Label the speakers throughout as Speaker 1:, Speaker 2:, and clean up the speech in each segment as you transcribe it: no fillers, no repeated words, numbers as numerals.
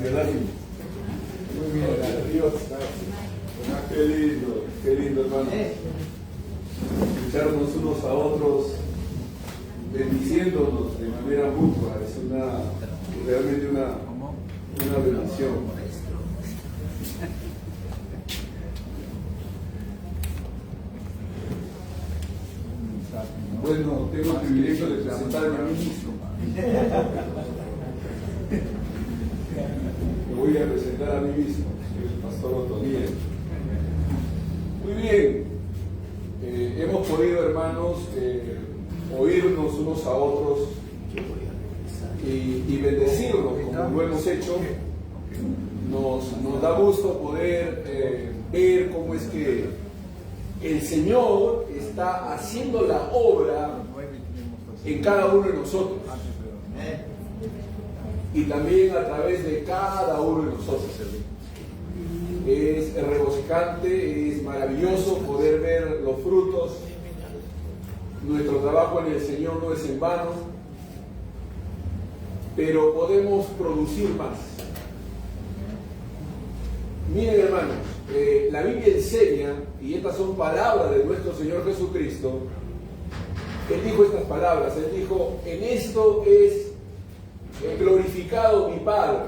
Speaker 1: Gracias. Muy bien, Dios. Qué lindo, hermano. Escucharnos unos a otros, bendiciéndonos de manera mutua. Es realmente una bendición. Bueno, tengo el privilegio de presentarme a mí mismo. Me voy a presentar a mí mismo, soy el pastor Otonía. Muy bien, hemos podido, hermanos, oírnos unos a otros y bendecirnos como lo hemos hecho. Nos da gusto poder ver cómo es que el Señor está haciendo la obra en cada uno de nosotros y también a través de cada uno de nosotros. Es regocijante, es maravilloso poder ver los frutos. Nuestro trabajo en el Señor no es en vano, pero podemos producir más. Miren, hermanos, la Biblia enseña, y estas son palabras de nuestro Señor Jesucristo. Él dijo estas palabras, Él dijo: en esto es glorificado mi Padre,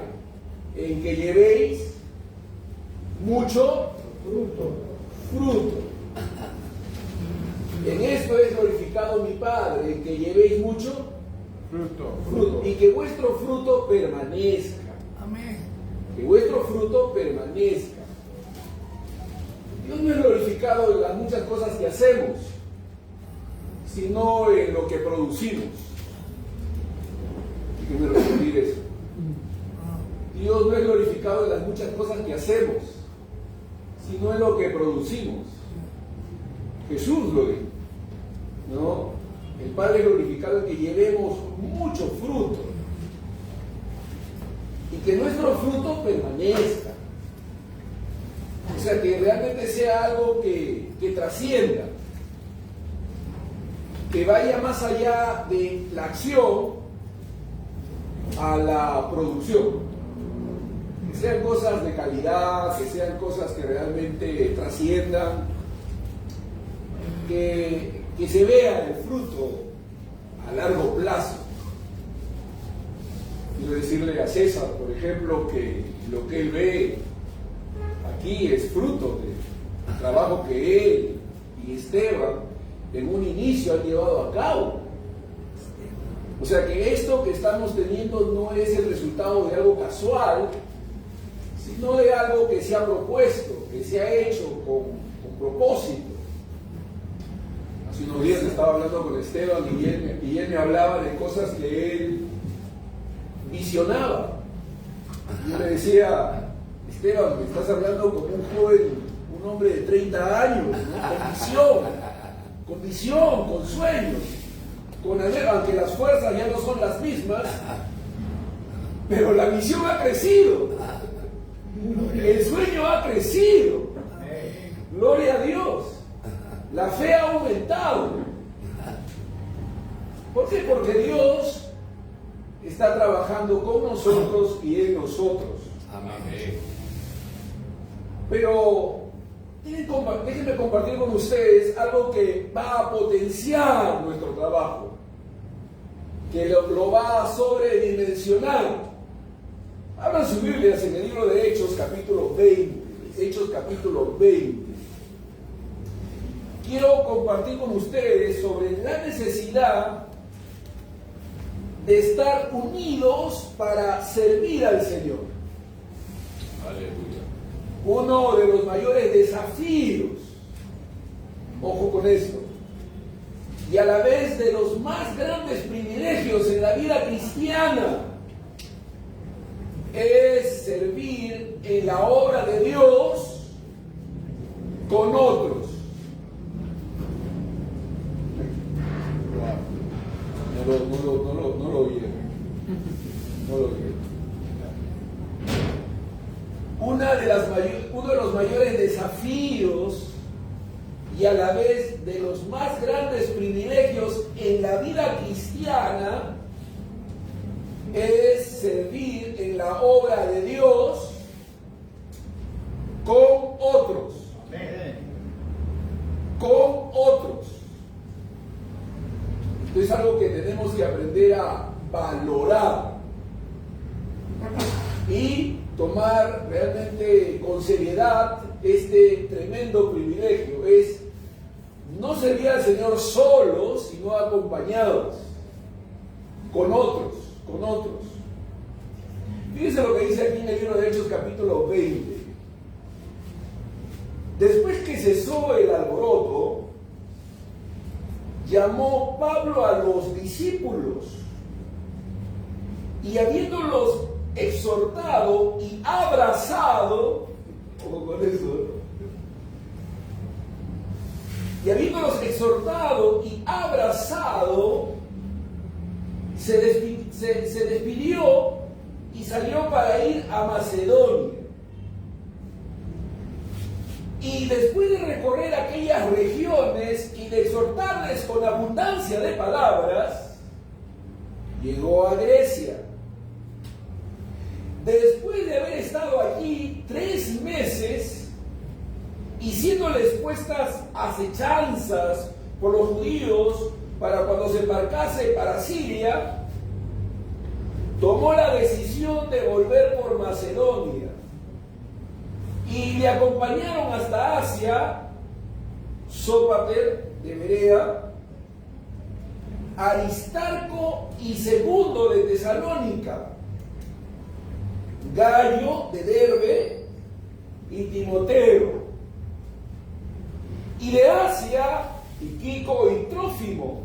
Speaker 1: en que llevéis mucho fruto. En esto es glorificado mi Padre, en que llevéis mucho fruto, y que vuestro fruto permanezca. Amén. Que vuestro fruto permanezca. Dios no es glorificado en las muchas cosas que hacemos, sino en lo que producimos. Déjenme repetir eso. Dios no es glorificado en las muchas cosas que hacemos, sino en lo que producimos. Jesús lo dijo, ¿no? El Padre es glorificado en que llevemos mucho fruto y que nuestro fruto permanezca. O sea, que realmente sea algo que trascienda, que vaya más allá de la acción a la producción. Que sean cosas de calidad, que sean cosas que realmente trasciendan, que se vea el fruto a largo plazo. Quiero decirle a César, por ejemplo, que lo que él ve aquí es fruto del trabajo que él y Esteban en un inicio han llevado a cabo. O sea que esto que estamos teniendo no es el resultado de algo casual, sino de algo que se ha propuesto, que se ha hecho con propósito. Hace unos días estaba hablando con Esteban y él me hablaba de cosas que él visionaba. Yo le decía: Esteban, me estás hablando como un joven, un hombre de 30 años, ¿no? Con visión, con sueños, aunque las fuerzas ya no son las mismas, pero la visión ha crecido, el sueño ha crecido, gloria a Dios, la fe ha aumentado. ¿Por qué? Porque Dios está trabajando con nosotros y en nosotros. Amén. Pero déjenme compartir con ustedes algo que va a potenciar nuestro trabajo, que lo va a sobredimensionar. Abran sus Biblias en el libro de Hechos, capítulo 20. Hechos, capítulo 20. Quiero compartir con ustedes sobre la necesidad de estar unidos para servir al Señor. Aleluya. Uno de los mayores desafíos, ojo con esto, y a la vez de los más grandes privilegios en la vida cristiana, es servir en la obra de Dios con otros. No lo oyeron. Uno de los mayores desafíos y a la vez de los más grandes privilegios en la vida cristiana es servir en la obra de Dios con otros.
Speaker 2: Amén.
Speaker 1: Con otros. Esto es algo que tenemos que aprender a valorar y tomar realmente con seriedad este tremendo privilegio. Es no servir al Señor solos, sino acompañados, con otros, con otros. Fíjense lo que dice aquí en el libro de Hechos capítulo 20. Después que cesó el alboroto, llamó Pablo a los discípulos y habiéndolos exhortado y abrazado, ¿cómo con eso? ¿No? Y habiéndolos exhortado y abrazado, se despidió y salió para ir a Macedonia. Y después de recorrer aquellas regiones y de exhortarles con abundancia de palabras, llegó a Grecia. Después de haber estado allí 3 meses, y siéndoles puestas acechanzas por los judíos para cuando se embarcase para Siria, tomó la decisión de volver por Macedonia. Y le acompañaron hasta Asia, Sópater de Berea, Aristarco y Segundo de Tesalónica, Gallo de Derbe y Timoteo. Y de Asia, Tíquico y Trófimo.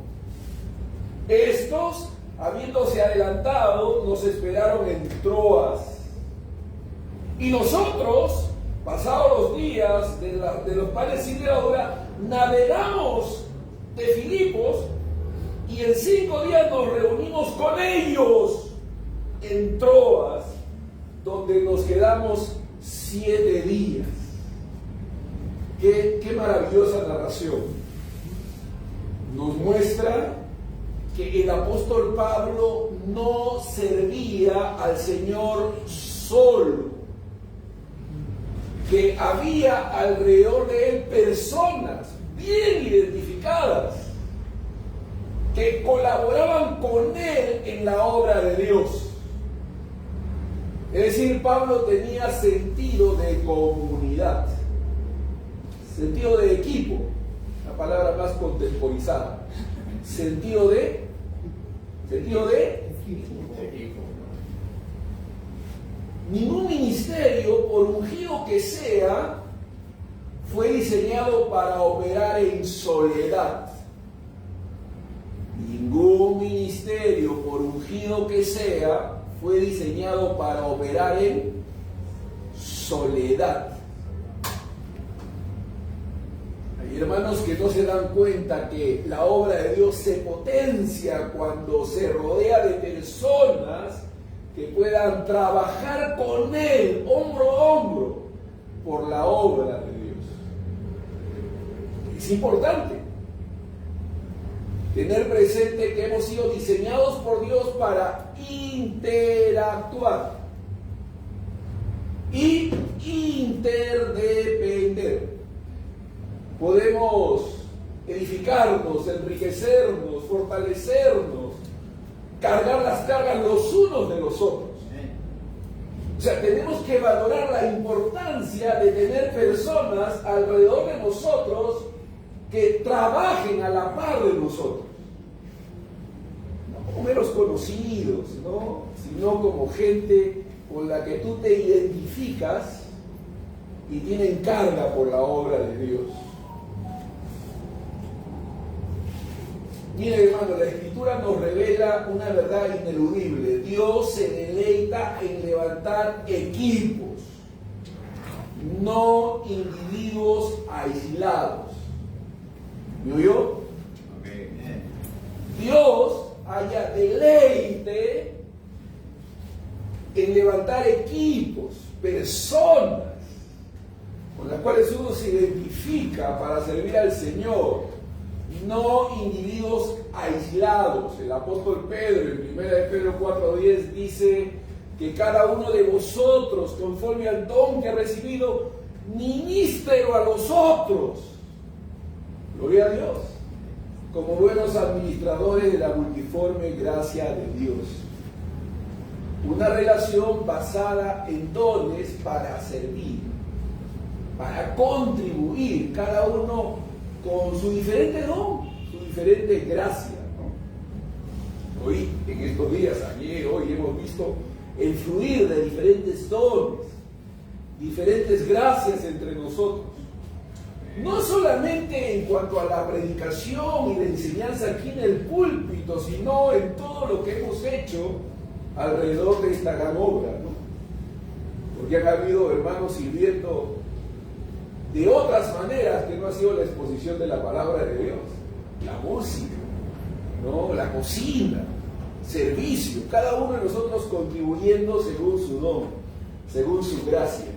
Speaker 1: Estos, habiéndose adelantado, nos esperaron en Troas. Y nosotros, pasados los días de los panes sin levadura, navegamos de Filipos y en 5 días nos reunimos con ellos en Troas, donde nos quedamos 7 días. Qué maravillosa narración. Nos muestra que el apóstol Pablo no servía al Señor solo, que había alrededor de él personas bien identificadas que colaboraban con él en la obra de Dios. Es decir, Pablo tenía sentido de comunidad, sentido de equipo, la palabra más contemporizada, sentido de ningún ministerio, por ungido que sea, fue diseñado para operar en soledad. Ningún ministerio, por ungido que sea, fue diseñado para operar en soledad. Hay hermanos que no se dan cuenta que la obra de Dios se potencia cuando se rodea de personas que puedan trabajar con Él, hombro a hombro, por la obra de Dios. Es importante tener presente que hemos sido diseñados por Dios para interactuar y interdepender. Podemos edificarnos, enriquecernos, fortalecernos, cargar las cargas los unos de los otros. O sea, tenemos que valorar la importancia de tener personas alrededor de nosotros que trabajen a la par de nosotros. No como meros conocidos, ¿no? Sino como gente con la que tú te identificas y tienen carga por la obra de Dios. Mire, hermano, la Escritura nos revela una verdad ineludible. Dios se deleita en levantar equipos, no individuos aislados. ¿Me oyó?
Speaker 2: Okay.
Speaker 1: Dios haya deleite en levantar equipos, personas con las cuales uno se identifica para servir al Señor. No individuos aislados. El apóstol Pedro, en 1 Pedro 4:10, dice que cada uno de vosotros, conforme al don que ha recibido, ministro a los otros. Gloria a Dios. Como buenos administradores de la multiforme gracia de Dios. Una relación basada en dones para servir, para contribuir, cada uno con su diferente don, su diferente gracia, ¿no? Hoy, en estos días, ayer, hoy, hemos visto el fluir de diferentes dones, diferentes gracias entre nosotros. No solamente en cuanto a la predicación y la enseñanza aquí en el púlpito, sino en todo lo que hemos hecho alrededor de esta gran obra, ¿no? Porque han habido hermanos sirviendo de otras maneras que no ha sido la exposición de la palabra de Dios. La música, ¿no? La cocina, servicio, cada uno de nosotros contribuyendo según su don, según su gracia.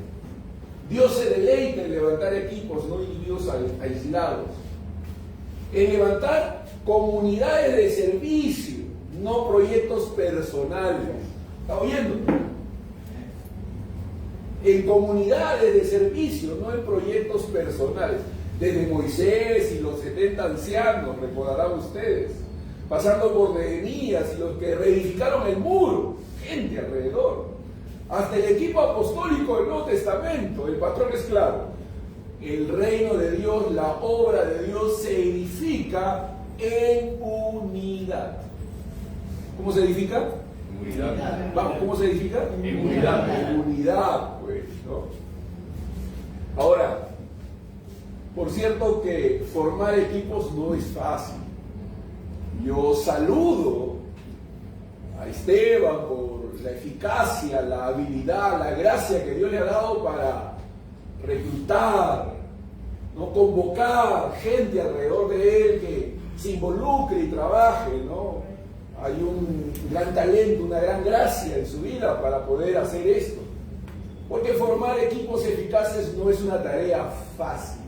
Speaker 1: Dios se deleita en levantar equipos, no individuos aislados, en levantar comunidades de servicio, no proyectos personales. ¿Está oyendo? En comunidades de servicio, no en proyectos personales. Desde Moisés y los 70 ancianos, recordarán ustedes, pasando por Nehemías y los que reedificaron el muro, gente alrededor, hasta el equipo apostólico del Nuevo Testamento. El patrón es claro: el reino de Dios, la obra de Dios se edifica en unidad. ¿Cómo se edifica? Unidad. Vamos, ¿cómo se edifica?
Speaker 2: En unidad.
Speaker 1: En unidad, pues, ¿no? Ahora, por cierto que formar equipos no es fácil. Yo saludo a Esteban por la eficacia, la habilidad, la gracia que Dios le ha dado para reclutar, ¿no? Convocar gente alrededor de él que se involucre y trabaje, ¿no? Hay un gran talento, una gran gracia en su vida para poder hacer esto. Porque formar equipos eficaces no es una tarea fácil.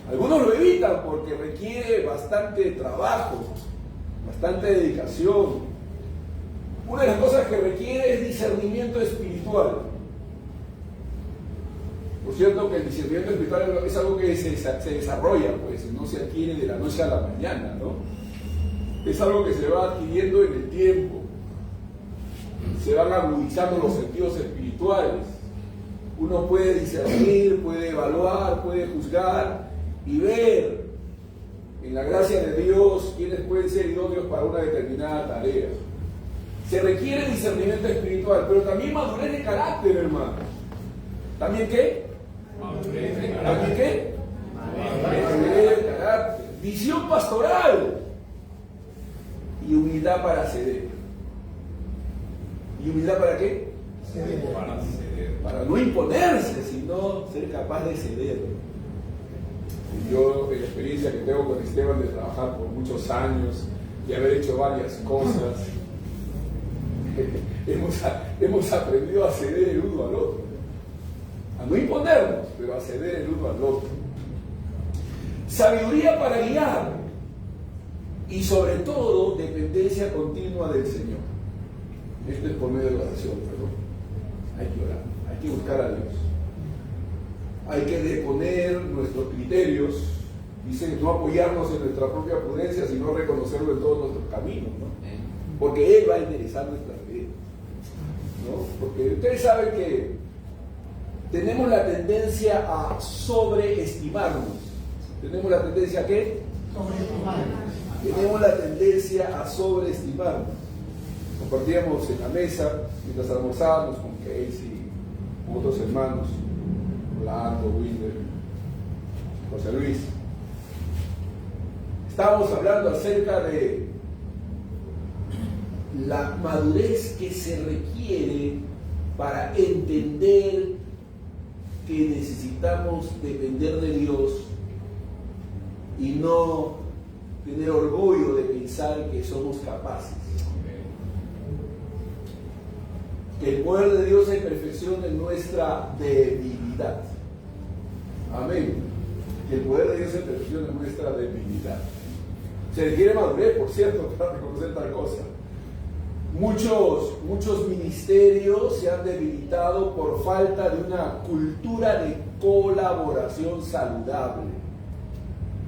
Speaker 1: Algunos lo evitan porque requiere bastante trabajo, bastante dedicación. Una de las cosas que requiere es discernimiento espiritual. Por cierto que el discernimiento espiritual es algo que se desarrolla, pues no se adquiere de la noche a la mañana, ¿no? Es algo que se va adquiriendo en el tiempo. Se van agudizando los sentidos espirituales. Uno puede discernir, puede evaluar, puede juzgar y ver en la gracia de Dios quiénes pueden ser idóneos para una determinada tarea. Se requiere discernimiento espiritual, pero también madurez de carácter, hermano. ¿También qué?
Speaker 2: Madurez de carácter.
Speaker 1: ¿También qué? Madurez de carácter. Visión pastoral. Y humildad para ceder. ¿Y humildad para qué?
Speaker 2: Para ceder.
Speaker 1: Para no imponerse, sino ser capaz de ceder. Y yo, en la experiencia que tengo con Esteban de trabajar por muchos años y haber hecho varias cosas, hemos aprendido a ceder el uno al otro. A no imponernos, pero a ceder el uno al otro. Sabiduría para guiar. Y sobre todo, dependencia continua del Señor. Esto es por medio de la oración, perdón. Hay que orar, hay que buscar a Dios. Hay que deponer nuestros criterios, dice, no apoyarnos en nuestra propia prudencia, sino reconocerlo en todos nuestros caminos, ¿no? Porque Él va a enderezar nuestras vidas, ¿no? Porque ustedes saben que tenemos la tendencia a sobreestimarnos. ¿Tenemos la tendencia a qué? Tenemos la tendencia a sobreestimarnos. Compartíamos en la mesa mientras almorzábamos con Casey, con otros hermanos, Orlando, Wilder, José Luis. Estábamos hablando acerca de la madurez que se requiere para entender que necesitamos depender de Dios y no tener orgullo de pensar que somos capaces. Que el poder de Dios se perfeccione en nuestra debilidad. Amén. Que el poder de Dios se perfeccione en nuestra debilidad. Se requiere madurez, por cierto, para reconocer tal cosa. Muchos ministerios se han debilitado por falta de una cultura de colaboración saludable.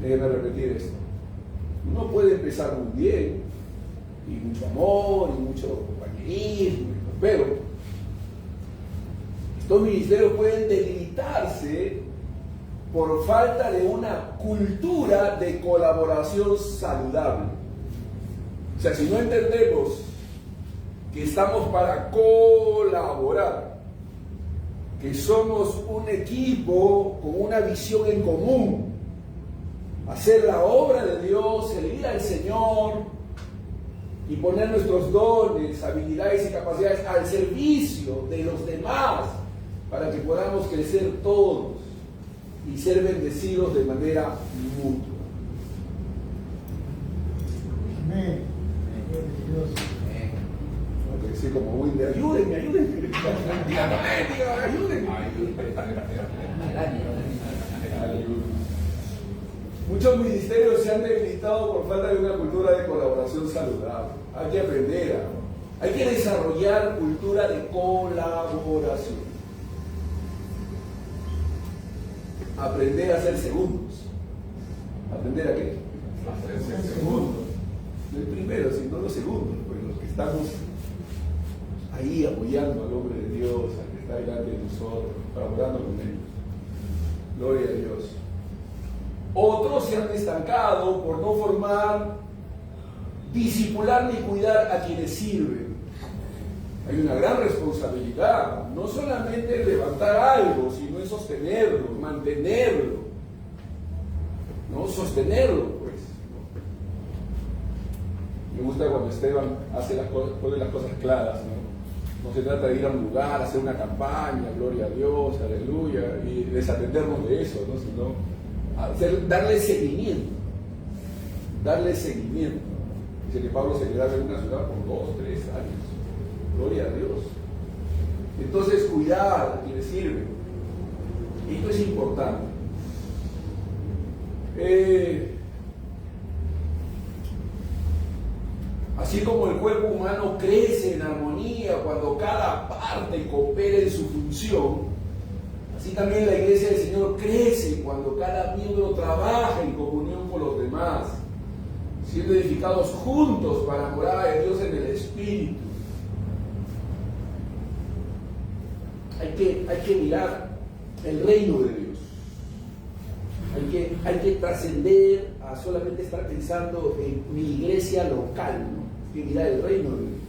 Speaker 1: Déjenme repetir esto. Uno puede empezar muy bien, y mucho amor, y mucho compañerismo, pero estos ministerios pueden debilitarse por falta de una cultura de colaboración saludable. O sea, si no entendemos que estamos para colaborar, que somos un equipo con una visión en común, hacer la obra de Dios, servir al Señor y poner nuestros dones, habilidades y capacidades al servicio de los demás para que podamos crecer todos y ser bendecidos de manera mutua.
Speaker 3: Amén.
Speaker 1: Sí, como muy de ayúdenme. Díganme, ayúdenme. Muchos ministerios se han debilitado por falta de una cultura de colaboración saludable. Hay que aprender, hay que desarrollar cultura de colaboración. Aprender a ser segundos. ¿Aprender a qué?
Speaker 2: A ser
Speaker 1: segundos. No el primero, sino los segundos, pues los que estamos ahí apoyando al hombre de Dios, al que está delante de nosotros, colaborando con ellos. Gloria a Dios. Otros se han estancado por no formar, discipular ni cuidar a quienes sirven. Hay una gran responsabilidad, no solamente levantar algo, sino en sostenerlo, mantenerlo, ¿no? Sostenerlo, pues. Me gusta cuando Esteban pone las cosas claras, ¿no? No se trata de ir a un lugar, hacer una campaña, gloria a Dios, aleluya, y desatendernos de eso, ¿no? Sino darle seguimiento. Dice que Pablo se quedaba en una ciudad por 2, 3 años. Gloria a Dios. Entonces, cuidar a quienes sirven. Esto es importante. Así como el cuerpo humano crece en armonía cuando cada parte coopera en su función, así también la iglesia del Señor crece cuando cada miembro trabaja en comunión con los demás, siendo edificados juntos para la morada de Dios en el Espíritu. Hay que mirar el reino de Dios. Hay que trascender a solamente estar pensando en mi iglesia local, ¿no? Hay que mirar el reino de Dios.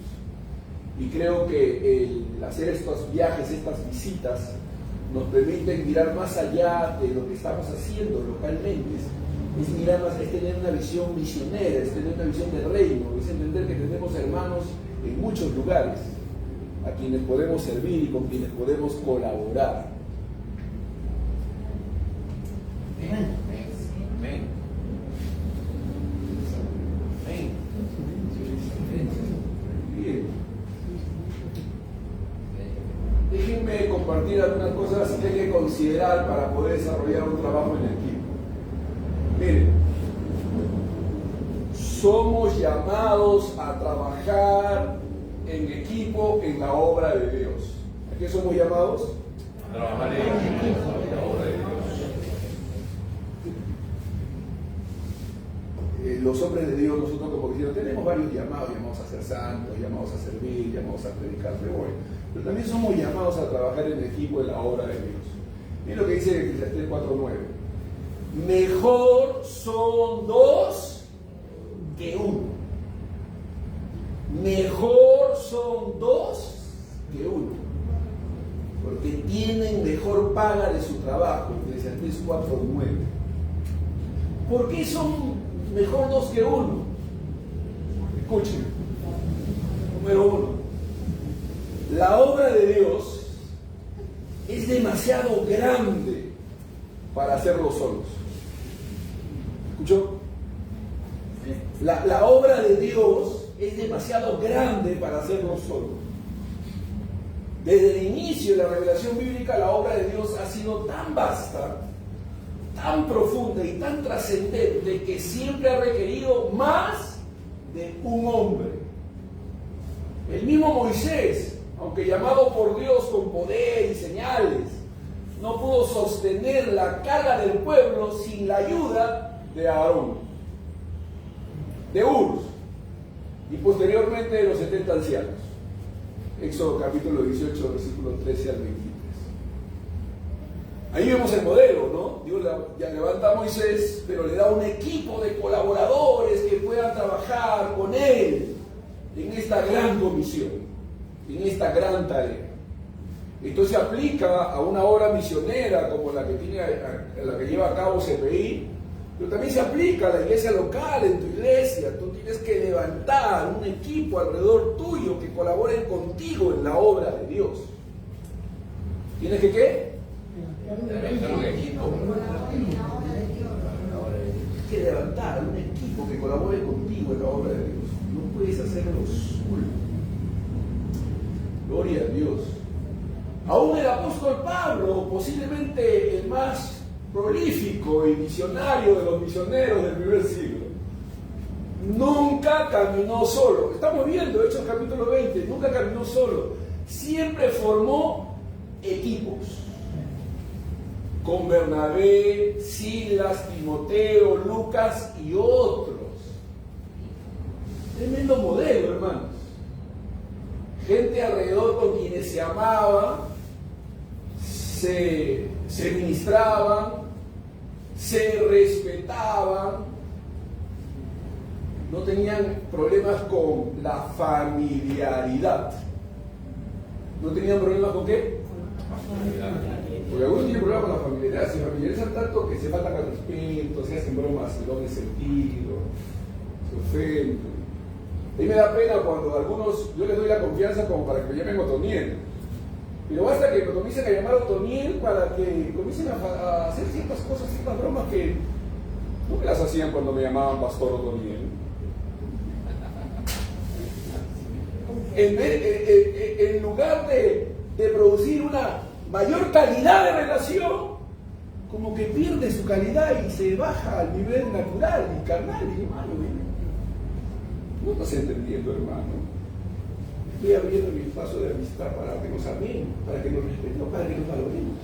Speaker 1: Y creo que el hacer estos viajes, estas visitas, nos permiten mirar más allá de lo que estamos haciendo localmente. Es mirar más, es tener una visión misionera, es tener una visión del reino, es entender que tenemos hermanos en muchos lugares a quienes podemos servir y con quienes podemos colaborar.
Speaker 2: Amén.
Speaker 1: Bien. Déjenme compartir algunas cosas que hay que considerar para poder desarrollar un trabajo en equipo. Miren, somos llamados a trabajar en equipo en la obra de Dios. ¿A qué somos llamados?
Speaker 2: A trabajar en equipo en la obra de Dios.
Speaker 1: Los hombres de Dios, nosotros como cristianos tenemos varios llamados a ser santos, llamados a servir, llamados a predicar, pero también somos llamados a trabajar en equipo en la obra de Dios. Y lo que dice Eclesiastés 4:9: mejor son dos que uno. Mejor son dos que uno, porque tienen mejor paga de su trabajo. Eclesiastés 4:9. ¿Por qué son mejor dos que uno? Escuchen. Número 1. La obra de Dios es demasiado grande para hacerlo solos. ¿Escuchó? La obra de Dios es demasiado grande para hacerlo solos. Desde el inicio de la revelación bíblica, la obra de Dios ha sido tan vasta, tan profunda y tan trascendente que siempre ha requerido más de un hombre. El mismo Moisés, aunque llamado por Dios con poder y señales, no pudo sostener la carga del pueblo sin la ayuda de Aarón, de Hur y posteriormente de los 70 ancianos. Éxodo capítulo 18, versículo 13 al 23. Ahí vemos el modelo, ¿no? Dios ya levanta a Moisés, pero le da un equipo de colaboradores que puedan trabajar con él en esta gran comisión, en esta gran tarea. Esto se aplica a una obra misionera como la que lleva a cabo CPI, pero también se aplica a la iglesia local, en tu iglesia. Tú tienes que levantar un equipo alrededor tuyo que colaboren contigo en la obra de Dios. ¿Tienes que qué?
Speaker 2: Levantar un equipo.
Speaker 1: Tienes que levantar un equipo que colabore contigo en la obra de Dios. No puedes hacerlo solo. Gloria a Dios. Aún el apóstol Pablo, posiblemente el más prolífico y visionario de los misioneros del primer siglo, nunca caminó solo. Estamos viendo Hechos capítulo 20, nunca caminó solo. Siempre formó equipos. Con Bernabé, Silas, Timoteo, Lucas y otros. Tremendo modelo, hermanos. Gente alrededor con quienes se amaban, se ministraban, se respetaban, no tenían problemas con la familiaridad. ¿No tenían problemas con qué? Porque algunos tienen problemas con la familiaridad, se familiarizan tanto que se faltan al respeto, se hacen bromas en doble sentido, se ofenden. A mí me da pena cuando algunos, yo les doy la confianza como para que me llamen Otoniel. Pero basta que me comiencen a llamar Otoniel para que comiencen a hacer ciertas cosas, ciertas bromas que no me las hacían cuando me llamaban Pastor Otoniel. En lugar de producir una mayor calidad de relación, como que pierde su calidad y se baja al nivel natural y carnal, hermano. No estás entendiendo, hermano. Estoy abriendo mi espacio de amistad para que nos amemos, para que nos respetemos, para que nos valoremos,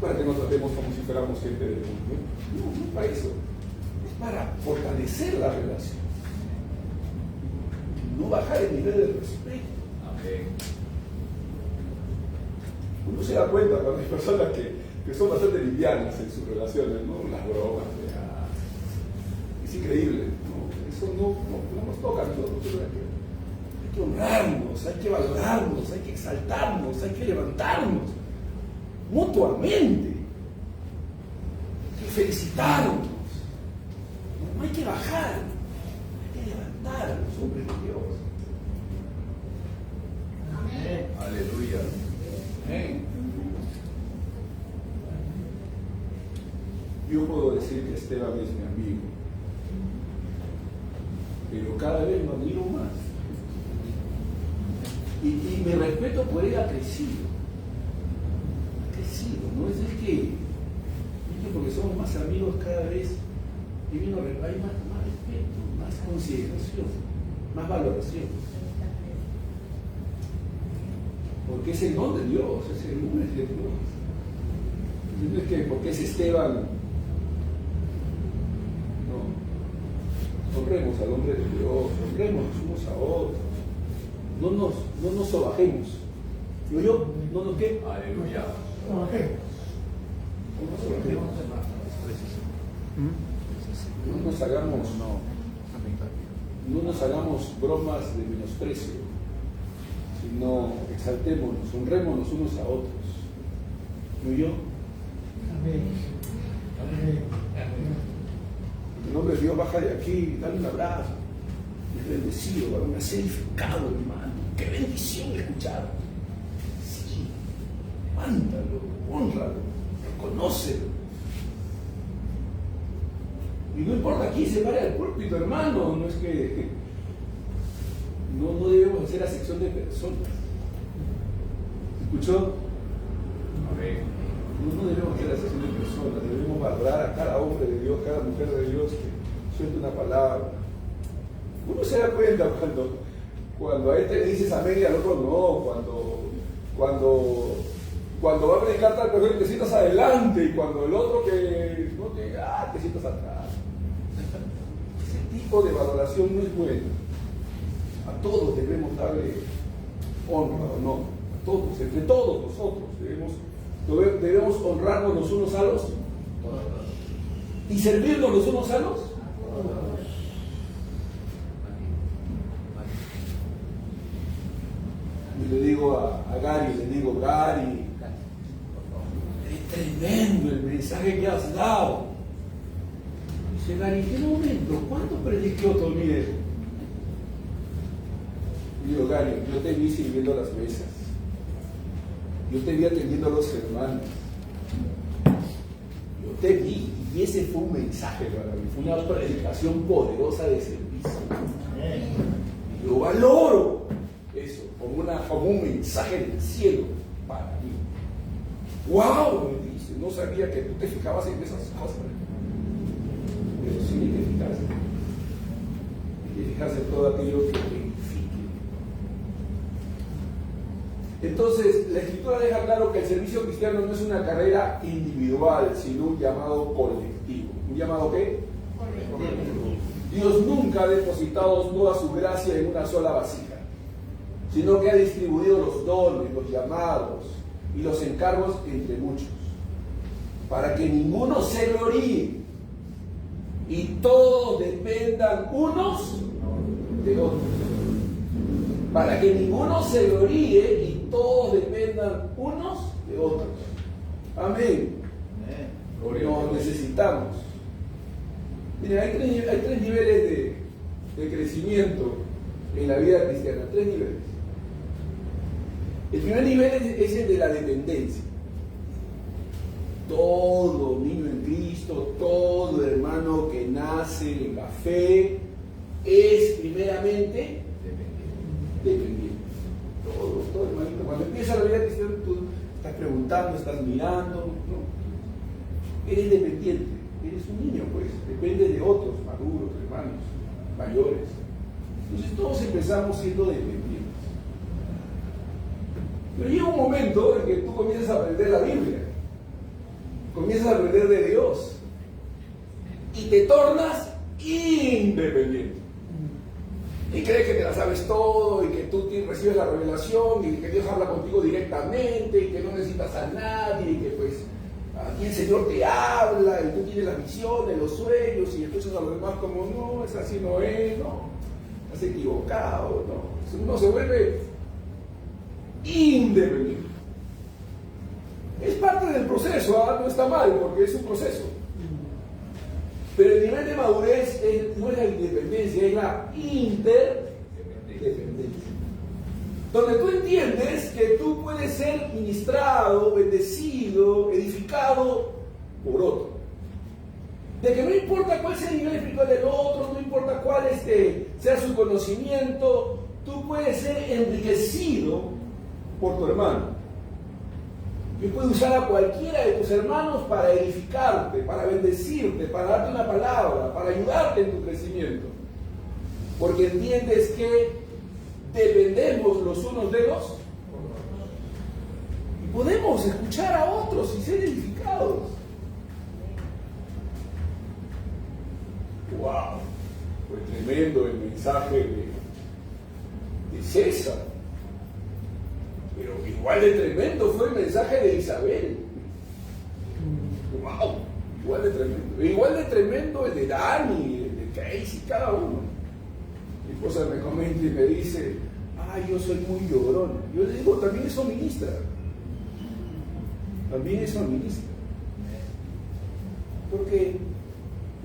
Speaker 1: para que nos tratemos como si fuéramos gente del mundo. No, no para eso. Es para fortalecer la relación. No bajar el nivel de respeto.
Speaker 2: Amén.
Speaker 1: Uno se da cuenta cuando hay personas que son bastante livianas en sus relaciones, ¿no? Las bromas, es increíble, ¿no? Eso no nos toca a nosotros. Hay que honrarnos, hay que valorarnos, hay que exaltarnos, hay que levantarnos mutuamente, hay que felicitarnos, no hay que bajar, hay que levantar a los hombres de Dios.
Speaker 2: Amén. Aleluya.
Speaker 1: Amén. Yo puedo decir que Esteban es mi amigo, pero cada vez lo admiro más. Y mi respeto por él ha crecido. No es que porque somos más amigos cada vez hay más respeto, más consideración, más valoración. Porque es el don de Dios, es el nombre de Dios. No es que porque es Esteban, no. Honremos al hombre de Dios, honremos unos a otros. No nos sobajemos. Yo, no nos qué.
Speaker 2: Aleluya.
Speaker 1: No nos hagamos bromas de menosprecio, sino exaltémonos, honrémonos unos a otros. ¿No yo? En nombre de Dios, baja de aquí, dale un abrazo. Es bendecido, varón, me has edificado, hermano. Qué bendición escuchar. Sí, mándalo, honralo, reconócelo. Y no importa quién se pare al púlpito, hermano, no es que no debemos hacer acepción de personas. ¿Escuchó?
Speaker 2: Amén.
Speaker 1: No debemos hacer acepción de personas, debemos valorar a cada hombre de Dios, cada mujer de Dios que suelta una palabra. Uno se da cuenta cuando Cuando a este le dices amén y al otro no, cuando va a predicar tal persona te sientas adelante y cuando el otro que no te sientas atrás. Ese tipo de valoración no es bueno. A todos debemos darle honra, ¿no? A todos, entre todos nosotros debemos honrarnos los unos a los otros y servirnos los unos a los otros. Y le digo a Gary, Gary, es tremendo el mensaje que has dado. Dice Gary, ¿en qué momento? ¿Cuándo prediqué otro líder? Y digo, Gary, yo te vi sirviendo las mesas. Yo te vi atendiendo a los hermanos. Yo te vi, y ese fue un mensaje para mí, fue una predicación poderosa de servicio. Y yo valoro eso como un mensaje del cielo para mí. ¡Wow! Me dice, no sabía que tú te fijabas en esas cosas. Pero sí hay que fijarse. Hay que fijarse en todo aquello que edifique. Entonces, la Escritura deja claro que el servicio cristiano no es una carrera individual, sino un llamado colectivo. ¿Un llamado qué? Colectivo. Dios nunca ha depositado toda su gracia en una sola vasija, sino que ha distribuido los dones, los llamados y los encargos entre muchos, para que ninguno se gloríe y todos dependan unos de otros. Para que ninguno se gloríe y todos dependan unos de otros. Amén. Nos necesitamos. Miren, hay tres niveles de crecimiento en la vida cristiana, tres niveles. El primer nivel es el de la dependencia. Todo niño en Cristo, todo hermano que nace en la fe, es primeramente dependiente. Todo hermanito. Cuando empieza la vida cristiana, tú estás preguntando, estás mirando, no. Eres dependiente, eres un niño, pues, depende de otros maduros, hermanos, mayores. Entonces todos empezamos siendo dependientes. Pero llega un momento en que tú comienzas a aprender la Biblia, comienzas a aprender de Dios y te tornas independiente. Y crees que te la sabes todo y que tú recibes la revelación y que Dios habla contigo directamente y que no necesitas a nadie y que pues aquí el Señor te habla y tú tienes las visiones, los sueños y escuchas a los demás como no, es así no es, no, estás equivocado, no. Uno se vuelve independiente. Es parte del proceso, no está mal porque es un proceso. Pero el nivel de madurez no es la independencia, es la interdependencia. Donde tú entiendes que tú puedes ser ministrado, bendecido, edificado por otro. De que no importa cuál sea el nivel espiritual del otro, no importa cuál sea su conocimiento, tú puedes ser enriquecido por tu hermano. Dios puede usar a cualquiera de tus hermanos para edificarte, para bendecirte, para darte una palabra, para ayudarte en tu crecimiento. Porque entiendes que dependemos los unos de los otros. Y podemos escuchar a otros y ser edificados. ¡Wow! Fue tremendo el mensaje de César. Pero igual de tremendo fue el mensaje de Isabel. ¡Wow! Igual de tremendo. Igual de tremendo el de Dani, el de Casey, cada uno. Mi esposa me comenta y me dice, ay, yo soy muy llorona. Yo le digo, también eso ministra. También eso ministra. Porque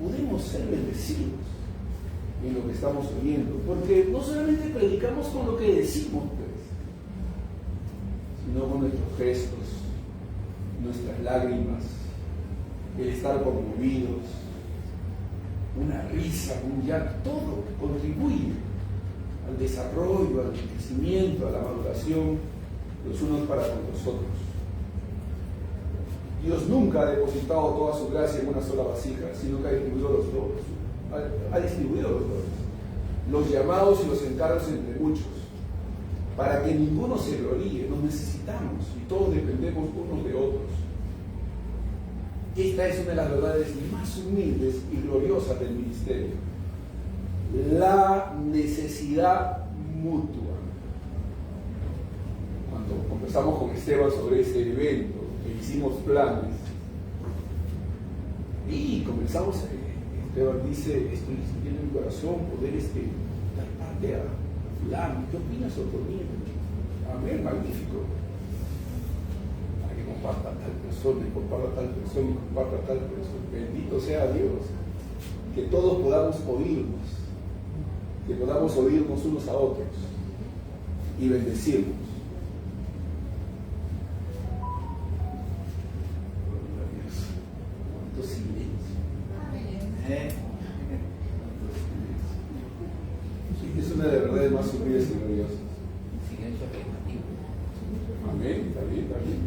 Speaker 1: podemos ser bendecidos en lo que estamos oyendo. Porque no solamente predicamos con lo que decimos, sino con nuestros gestos, nuestras lágrimas, el estar conmovidos, una risa, un llanto, todo contribuye al desarrollo, al crecimiento, a la maduración, los unos para con los otros. Dios nunca ha depositado toda su gracia en una sola vasija, sino que ha distribuido los dones. Ha distribuido los dones, los llamados y los encargos entre muchos, para que ninguno se gloríe. Nos necesitamos y todos dependemos unos de otros. Esta es una de las verdades más humildes y gloriosas del ministerio. La necesidad mutua. Cuando conversamos con Esteban sobre este evento, que hicimos planes, y comenzamos, Esteban dice, estoy sintiendo en mi corazón poder dar parte a fulano. ¿Qué opinas, otro miembro? Amén, magnífico. Para que comparta tal persona, y comparta tal persona, y comparta tal persona. Bendito sea Dios. Que todos podamos oírnos, que podamos oírnos unos a otros y bendecirnos. ¿Cuánto silencio? Sí, es una de las verdades más humildes y gloriosas.
Speaker 2: Silencio afirmativo.
Speaker 1: Amén, está bien, está bien.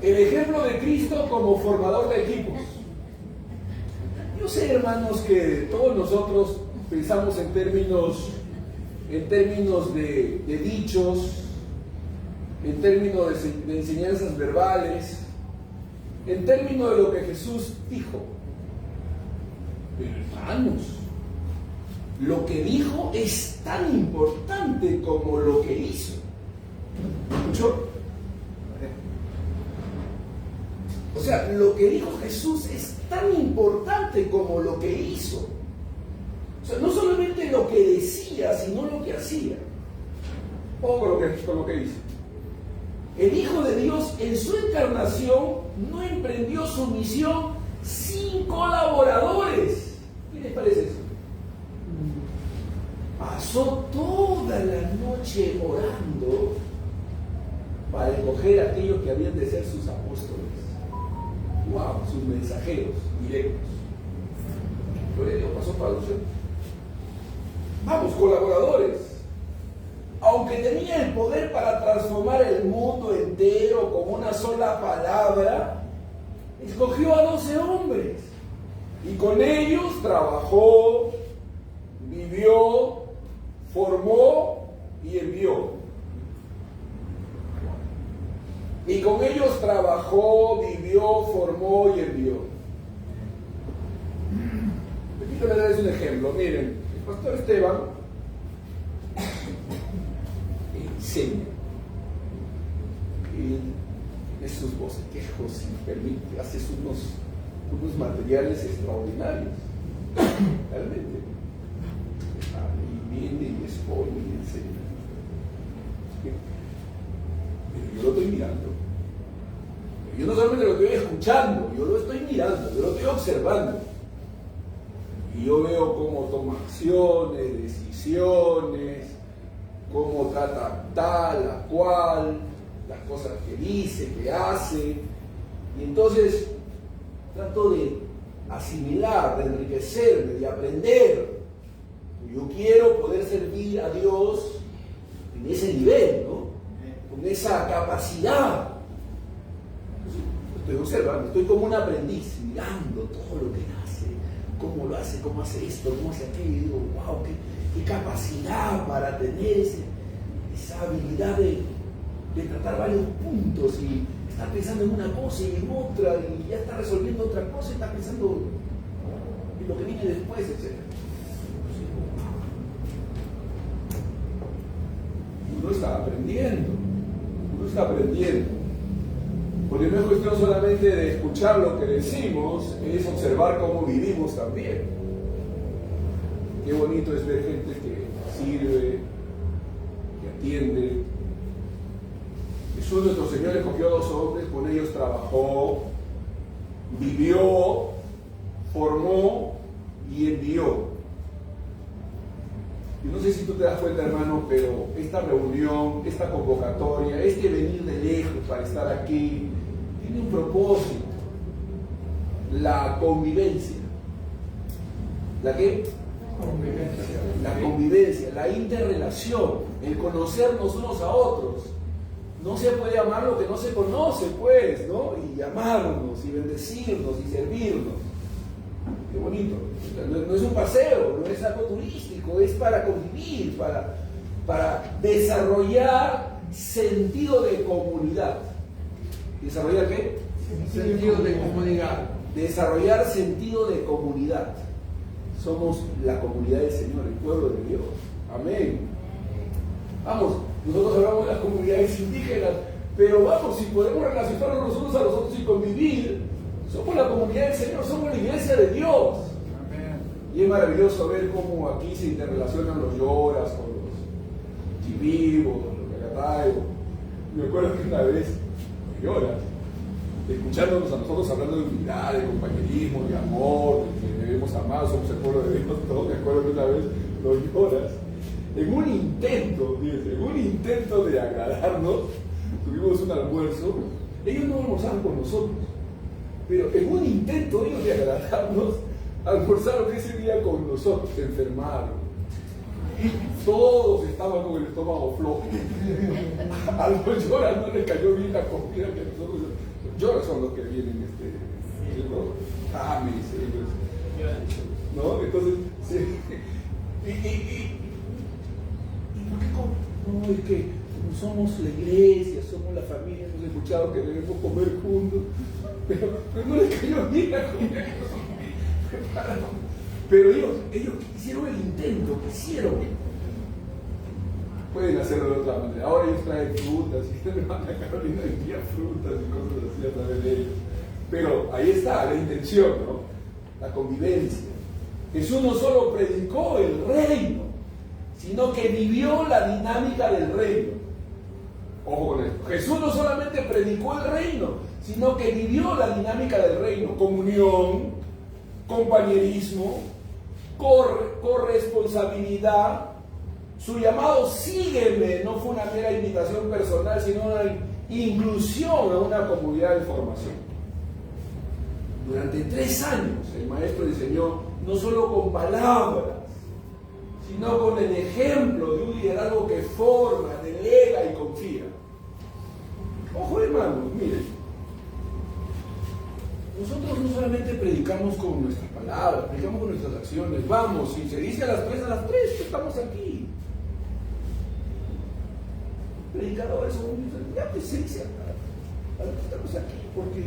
Speaker 1: El ejemplo de Cristo como formador de equipos. Yo sé, hermanos, que todos nosotros pensamos en términos de dichos, en términos de enseñanzas verbales, en términos de lo que Jesús dijo. Pero hermanos, lo que dijo es tan importante como lo que hizo. ¿Escuchó? O sea, lo que dijo Jesús es tan importante como lo que hizo. O sea, no solamente lo que decía, sino lo que hacía. O con lo que hizo. El Hijo de Dios en su encarnación no emprendió su misión sin colaboradores. ¿Qué les parece eso? Pasó toda la noche orando para escoger a aquellos que habían de ser sus apóstoles. ¡Wow! Sus mensajeros directos. Gloria a Dios, pasó para usted. Vamos, colaboradores. Aunque tenía el poder para transformar el mundo entero con una sola palabra, escogió a 12 hombres. Y con ellos trabajó, vivió, formó y envió. Y con ellos trabajó, vivió, formó y envió. Permítanme darles un ejemplo. Miren, el pastor Esteban enseña. Y esos bosquejos y permite, hace unos materiales extraordinarios. Realmente. Y viene y expone y enseña. Pero yo lo estoy mirando. Yo no solamente lo estoy escuchando, yo lo estoy mirando, yo lo estoy observando. Y yo veo cómo toma acciones, decisiones, cómo trata tal, la cual, las cosas que dice, que hace. Y entonces trato de asimilar, de enriquecerme, de aprender. Yo quiero poder servir a Dios en ese nivel, ¿no? Con esa capacidad. Estoy observando, estoy como un aprendiz, mirando todo lo que hace, cómo lo hace, cómo hace esto, cómo hace aquello, y digo, wow, qué capacidad para tener esa habilidad de tratar varios puntos y estar pensando en una cosa y en otra, y ya está resolviendo otra cosa y está pensando en lo que viene después, etc. Uno está aprendiendo. Porque no es cuestión solamente de escuchar lo que decimos, es observar cómo vivimos también. Qué bonito es ver gente que sirve, que atiende. Jesús nuestro Señor escogió a 2 hombres, con ellos trabajó, vivió, formó y envió. Y no sé si tú te das cuenta, hermano, pero esta reunión, esta convocatoria, este venir de lejos para estar aquí, tiene un propósito: la convivencia. ¿La qué? La convivencia, la interrelación, el conocernos unos a otros. No se puede amar lo que no se conoce, pues, ¿no? Y amarnos, y bendecirnos, y servirnos. Qué bonito. No es un paseo, no es algo turístico, es para convivir, para para desarrollar sentido de comunidad. ¿Desarrollar qué?
Speaker 3: Sentido de comunidad.
Speaker 1: Desarrollar sentido de comunidad. Somos la comunidad del Señor, el pueblo de Dios. Amén. Vamos, nosotros hablamos de las comunidades indígenas, pero vamos, si podemos relacionarnos los unos a los otros y convivir, somos la comunidad del Señor, somos la iglesia de Dios.
Speaker 3: Amén.
Speaker 1: Y es maravilloso ver cómo aquí se interrelacionan los lloras con los chivivos, los cacataibos. Me acuerdo que una vez, lloras, escuchándonos a nosotros hablando de unidad, de compañerismo, de amor, de que debemos amar, somos el pueblo de Dios, todo. Me acuerdo que una vez los lloras, en un intento de agradarnos, tuvimos un almuerzo, ellos no almorzaron con nosotros, pero en un intento ellos de agradarnos, almorzaron ese día con nosotros, se enfermaron. Todos estaban con el estómago flojo. A los lloras no les cayó bien la comida que nosotros. Los lloras son los que vienen, James, ¿no? Entonces, sí. ¿Y por qué no? Es que como somos la iglesia, somos la familia, hemos escuchado que debemos comer juntos, pero no les cayó bien la comida que nosotros preparamos. Pero ellos hicieron el intento, quisieron. Pueden hacerlo de otra manera. Ahora ellos traen frutas, y la hermana Carolina envía frutas y cosas así a través de ellos. Pero ahí está la intención, ¿no? La convivencia. Jesús no solo predicó el reino, sino que vivió la dinámica del reino. Ojo con esto. Jesús no solamente predicó el reino, sino que vivió la dinámica del reino. Comunión, compañerismo, corresponsabilidad. Su llamado sígueme no fue una mera invitación personal, sino una inclusión a una comunidad de formación. Durante 3 años el maestro enseñó no solo con palabras, sino con el ejemplo de un liderazgo que forma, delega y confía. Ojo, hermanos, miren, nosotros no solamente predicamos con nuestras palabras, predicamos con nuestras acciones. Vamos, si se dice a las 3, estamos aquí. Predicadores, ya presencia, estamos aquí porque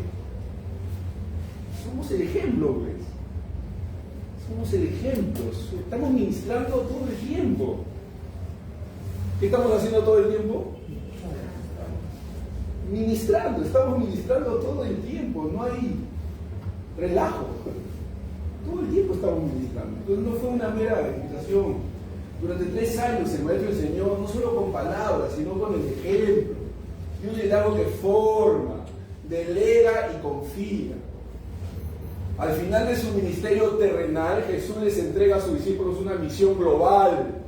Speaker 1: somos el ejemplo, ¿ves? Somos el ejemplo, estamos ministrando todo el tiempo. ¿Qué estamos haciendo todo el tiempo? Ministrando, estamos ministrando todo el tiempo, no hay relajo. Todo el tiempo estamos ministrando. Entonces no fue una mera invitación. Durante 3 años el maestro enseñó no solo con palabras, sino con el ejemplo. Y un liderazgo que forma, delega y confía. Al final de su ministerio terrenal, Jesús les entrega a sus discípulos una misión global,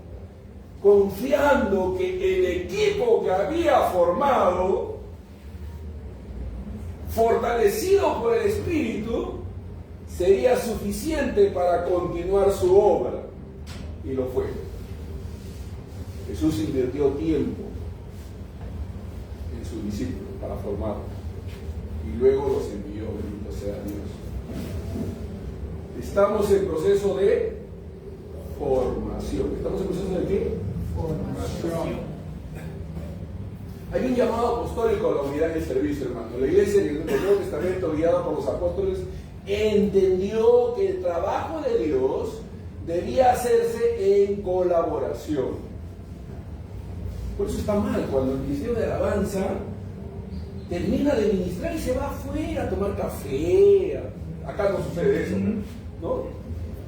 Speaker 1: confiando que el equipo que había formado, fortalecido por el Espíritu, sería suficiente para continuar su obra. Y lo fue. Jesús invirtió tiempo en sus discípulos para formarlos. Y luego los envió, bendito sea Dios. Estamos en proceso de formación. ¿Estamos en proceso de qué?
Speaker 3: Formación.
Speaker 1: Hay un llamado apostólico a la unidad en el servicio, hermano. La iglesia en el Nuevo Testamento, guiada por los apóstoles, entendió que el trabajo de Dios debía hacerse en colaboración. Por eso está mal cuando el ministerio de alabanza termina de ministrar y se va afuera a tomar café. Acá no sucede eso, ¿no?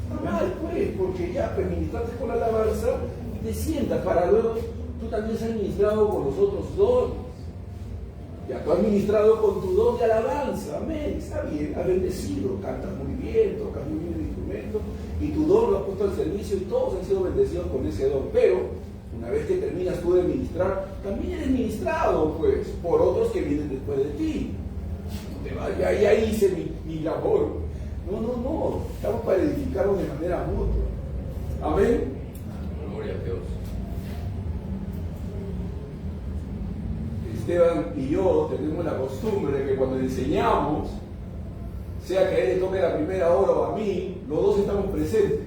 Speaker 1: Está mal, pues, porque ya ministraste con la alabanza y te sientas para luego tú también has ministrado con los otros dones. Ya tú has ministrado con tu don de alabanza, amén, está bien, has bendecido, cantas muy bien, tocas muy bien el instrumento y tu don lo has puesto al servicio y todos han sido bendecidos con ese don. Pero una vez que terminas tú de ministrar, también eres ministrado, pues, por otros que vienen después de ti. No te vayas, ya hice mi labor. No, estamos para edificarnos de manera mutua. Amén.
Speaker 2: Gloria a Dios.
Speaker 1: Esteban y yo tenemos la costumbre de que cuando enseñamos, sea que a él le toque la primera hora o a mí, los dos estamos presentes.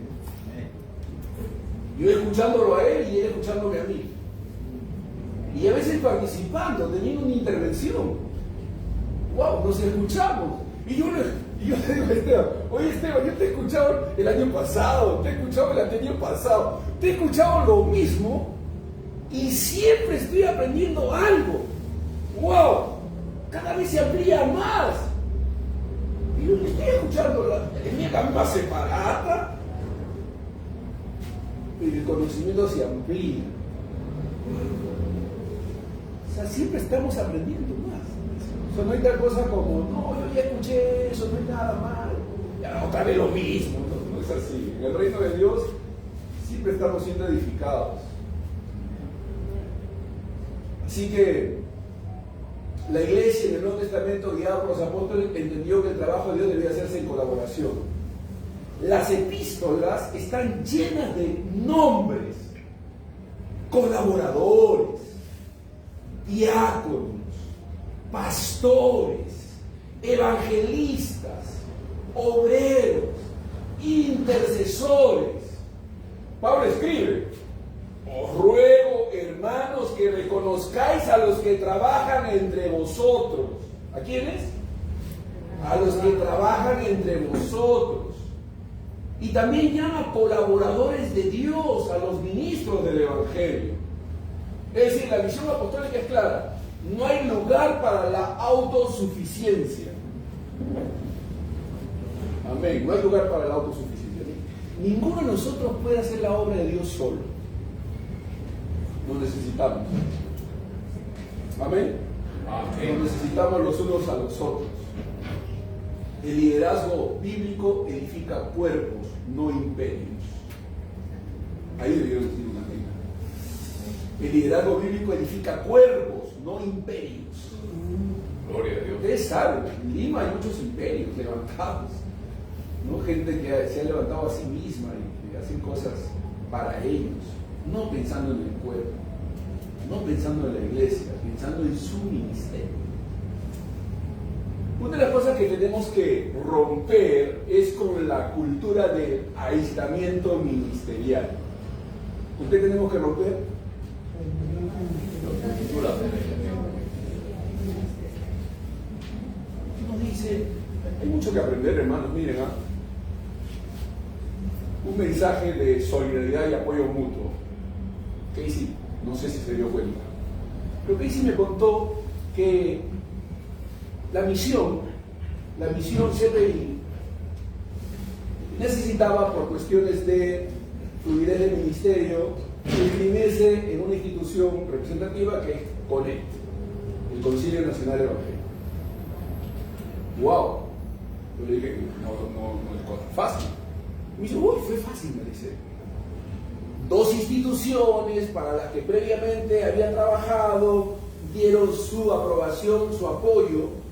Speaker 1: Yo escuchándolo a él y él escuchándome a mí. Y a veces participando, teniendo una intervención. ¡Wow! Nos escuchamos. Y yo le digo a Esteban, oye Esteban, yo te he escuchado el año pasado, te he escuchado el anterior pasado, te he escuchado lo mismo y siempre estoy aprendiendo algo. ¡Wow! Cada vez se amplía más. Y yo le estoy escuchando la misma separata, y el conocimiento se amplía. O sea, siempre estamos aprendiendo más. O sea, no hay tal cosa como, no, yo ya escuché eso, no hay nada malo, ya otra vez lo mismo. No es así. En el reino de Dios siempre estamos siendo edificados. Así que la iglesia en el Nuevo Testamento, guiada por los apóstoles, entendió que el trabajo de Dios debía hacerse en colaboración. Las epístolas están llenas de nombres, colaboradores, diáconos, pastores, evangelistas, obreros, intercesores. Pablo escribe: os ruego, hermanos, que reconozcáis a los que trabajan entre vosotros. ¿A quiénes? A los que trabajan entre vosotros. Y también llama colaboradores de Dios a los ministros del Evangelio. Es decir, la visión apostólica es clara. No hay lugar para la autosuficiencia. Amén. No hay lugar para la autosuficiencia. Ninguno de nosotros puede hacer la obra de Dios solo. Nos necesitamos. Amén. Nos necesitamos los unos a los otros. El liderazgo bíblico edifica cuerpos, no imperios. Ahí debieron decir una regla. El liderazgo bíblico edifica cuerpos, no imperios. Gloria a Dios. Ustedes saben, en Lima hay muchos imperios levantados, ¿no? Gente que se ha levantado a sí misma y que hacen cosas para ellos, no pensando en el cuerpo, no pensando en la iglesia, pensando en su ministerio. Una de las cosas que tenemos que romper es con la cultura del aislamiento ministerial. ¿Con qué tenemos que romper? La cultura del aislamiento. Nos dice, hay mucho que aprender, hermanos. Miren, un mensaje de solidaridad y apoyo mutuo. Casey, no sé si se dio cuenta, pero Casey me contó que la misión siempre necesitaba, por cuestiones de fluidez del ministerio, inscribirse en una institución representativa que es CONECT, el Concilio Nacional Evangélico. ¡Wow! Yo le dije, no es cosa fácil. Me dice, uy, fue fácil, me dice. 2 instituciones para las que previamente había trabajado dieron su aprobación, su apoyo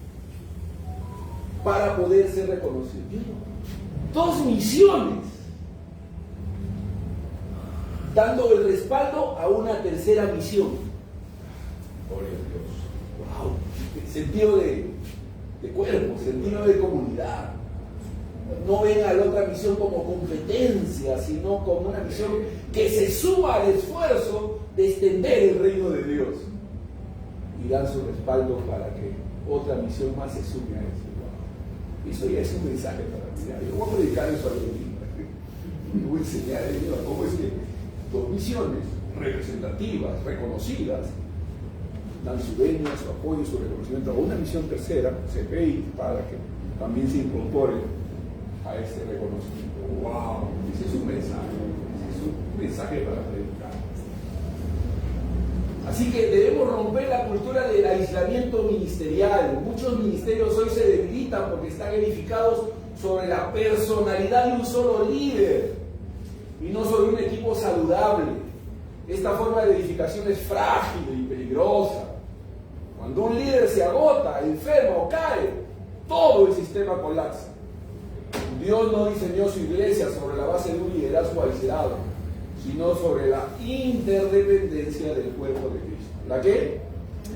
Speaker 1: para poder ser reconocido. 2 misiones dando el respaldo a una tercera misión. Gloria a Dios. Wow. Sentido de cuerpo, sentido de comunidad. No ven a la otra misión como competencia, sino como una misión que se suma al esfuerzo de extender el reino de Dios. Y dan su respaldo para que otra misión más se sume a eso. Eso ya es un mensaje para mí. Yo voy a predicar eso a los niños. Voy a enseñar a ellos cómo es que 2 misiones representativas, reconocidas, dan su venia, su apoyo, su reconocimiento a una misión tercera, CPI, para que también se incorpore a este reconocimiento. ¡Wow! Ese es un mensaje para predicar. Así que debemos romper la cultura del aislamiento ministerial. Muchos ministerios hoy se debilitan porque están edificados sobre la personalidad de un solo líder y no sobre un equipo saludable. Esta forma de edificación es frágil y peligrosa. Cuando un líder se agota, enferma o cae, todo el sistema colapsa. Dios no diseñó su iglesia sobre la base de un liderazgo aislado, sino sobre la interdependencia del cuerpo de Cristo. ¿La qué?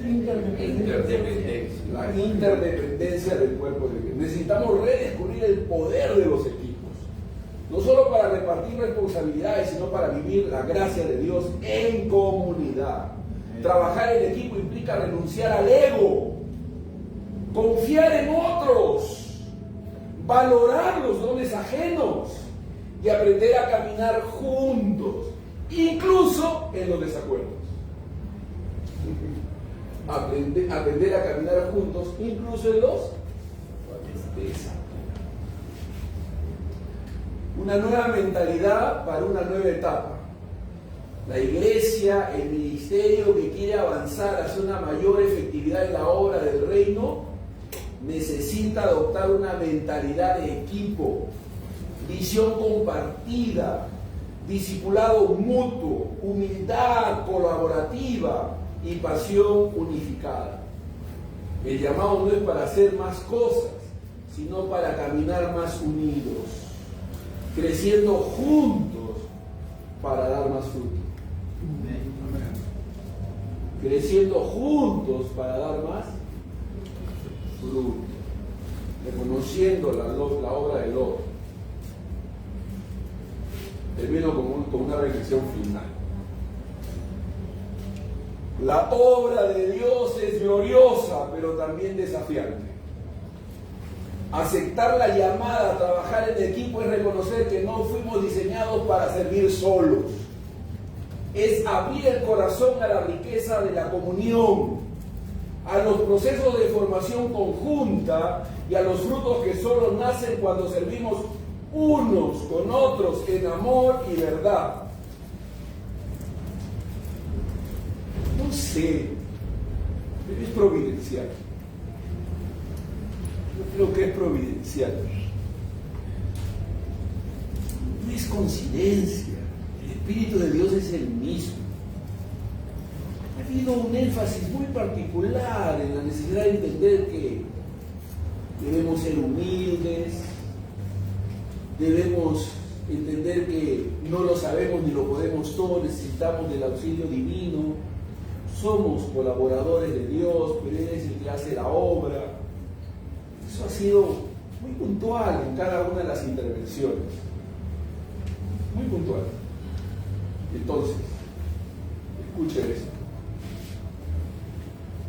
Speaker 1: Interdependencia. La interdependencia del cuerpo de Cristo. Necesitamos redescubrir el poder de los equipos, no solo para repartir responsabilidades, sino para vivir la gracia de Dios en comunidad. Trabajar en equipo implica renunciar al ego, confiar en otros, valorar los dones ajenos y aprender a caminar juntos, incluso en los desacuerdos. Aprender a caminar juntos, incluso en los desacuerdos. Una nueva mentalidad para una nueva etapa. La iglesia, el ministerio que quiere avanzar hacia una mayor efectividad en la obra del reino, necesita adoptar una mentalidad de equipo, visión compartida, discipulado mutuo, humildad colaborativa y pasión unificada. El llamado no es para hacer más cosas, sino para caminar más unidos, creciendo juntos para dar más fruto. Creciendo juntos para dar más fruto, reconociendo la obra del otro. Termino con una reflexión final. La obra de Dios es gloriosa, pero también desafiante. Aceptar la llamada a trabajar en equipo es reconocer que no fuimos diseñados para servir solos. Es abrir el corazón a la riqueza de la comunión, a los procesos de formación conjunta y a los frutos que solo nacen cuando servimos unos con otros en amor y verdad. No sé, pero es providencial. Yo creo que es providencial. No es coincidencia. El Espíritu de Dios es el mismo. Ha habido un énfasis muy particular en la necesidad de entender que debemos ser humildes, debemos entender que no lo sabemos ni lo podemos todo, necesitamos del auxilio divino, somos colaboradores de Dios, pero Él es el que hace la obra. Eso ha sido muy puntual en cada una de las intervenciones, muy puntual. Entonces, escuchen esto.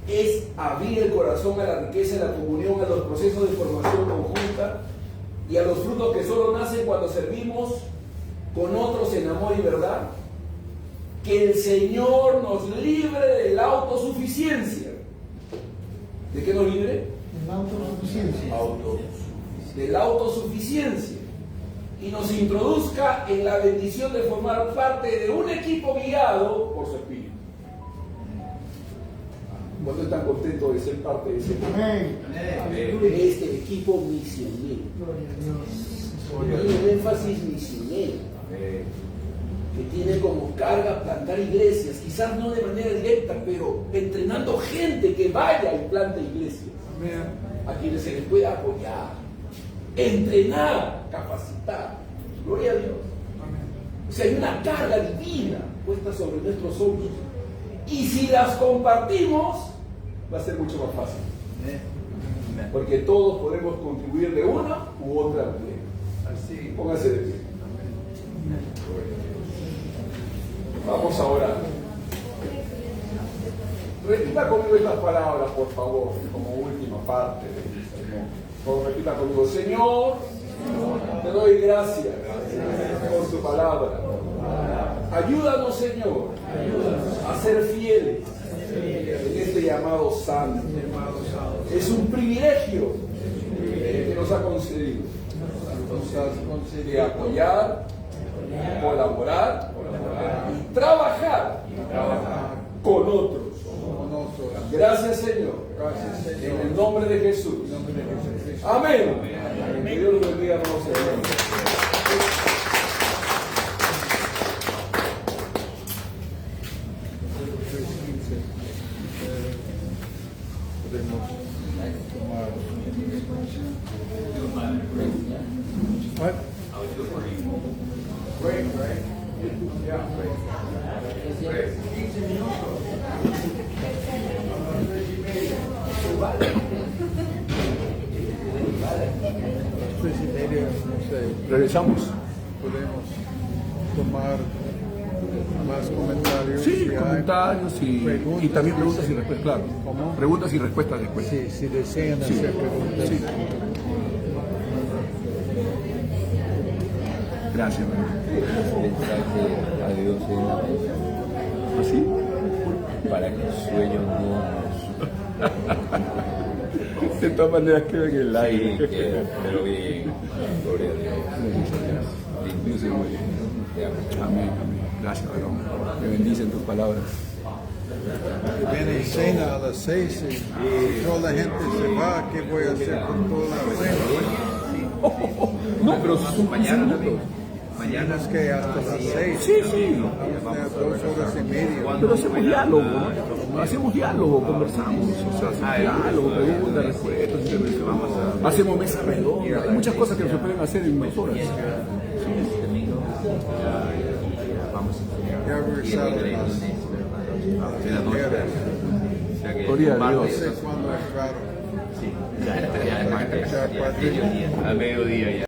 Speaker 1: Es abrir el corazón a la riqueza de la comunión, a los procesos de formación conjunta y a los frutos que solo nacen cuando servimos con otros en amor y verdad. Que el Señor nos libre de la autosuficiencia. ¿De qué nos libre?
Speaker 3: De la autosuficiencia.
Speaker 1: De la autosuficiencia. Y nos introduzca en la bendición de formar parte de un equipo guiado por su Espíritu. ¿Cuántos están contentos de ser parte de ese equipo?
Speaker 3: Amén.
Speaker 1: De este equipo misionero.
Speaker 3: Gloria a Dios.
Speaker 1: Tiene un énfasis misionero. Que tiene como carga plantar iglesias, quizás no de manera directa, pero entrenando gente que vaya y plante iglesias.
Speaker 3: Amén.
Speaker 1: A quienes se les pueda apoyar, entrenar, capacitar. Gloria a Dios.
Speaker 3: Amén.
Speaker 1: O sea, hay una carga divina puesta sobre nuestros hombros. Y si las compartimos, va a ser mucho más fácil. Porque todos podemos contribuir de una u otra manera. Así, póngase de pie. Vamos a orar. Repita conmigo estas palabras, por favor, como última parte del sermón. Repita conmigo: Señor, te doy gracias por tu palabra. Ayúdanos, Señor, a ser fieles en este llamado santo. Es un privilegio que nos ha concedido. De apoyar, colaborar y trabajar con otros. Gracias, Señor. En el nombre de Jesús. Amén. Que Dios los bendiga, hermanos y hermanas.
Speaker 3: What?
Speaker 2: I would do it for you.
Speaker 3: Great, right? Yeah, great. 15 minutos. Las 3:30, no sé,
Speaker 1: Regresamos.
Speaker 3: podemos tomar más comentarios. comentarios.
Speaker 1: Sí,
Speaker 3: si hay
Speaker 1: comentarios y también preguntas y respuestas, claro.
Speaker 3: ¿Cómo?
Speaker 1: Preguntas y respuestas después.
Speaker 3: Sí, si desean
Speaker 1: Sí.
Speaker 3: hacer preguntas.
Speaker 1: Sí. Gracias, hermano.
Speaker 2: Le traje a Dios en la mesa
Speaker 1: ¿Así?
Speaker 2: para que el sueño no
Speaker 1: De todas maneras queda en el
Speaker 2: nos...
Speaker 1: aire.
Speaker 2: Sí, pero bien. Gloria a Dios.
Speaker 1: Dios es bueno.
Speaker 2: Te amo.
Speaker 1: Amén, amén. Gracias, varón. Me bendicen tus palabras.
Speaker 3: Viene cena a las 6 y toda la gente se va. ¿Qué voy a hacer con toda la cena?
Speaker 1: No, pero son mañana.
Speaker 3: Mañana es que hasta las 6.
Speaker 1: Sí, sí.
Speaker 3: Vamos a tener 2 horas y media.
Speaker 1: Pero hacemos diálogo, ¿no? Hacemos diálogo, conversamos, o sea, hacemos diálogo, preguntas, respuestas, intervenciones. Hacemos mesa redonda, hay muchas cosas que se pueden hacer en 2 horas.
Speaker 3: Ya regresaron las mujeres.
Speaker 1: Gloria a
Speaker 3: No
Speaker 1: Dios.
Speaker 3: sé cuándo entraron.
Speaker 2: A mediodía ya.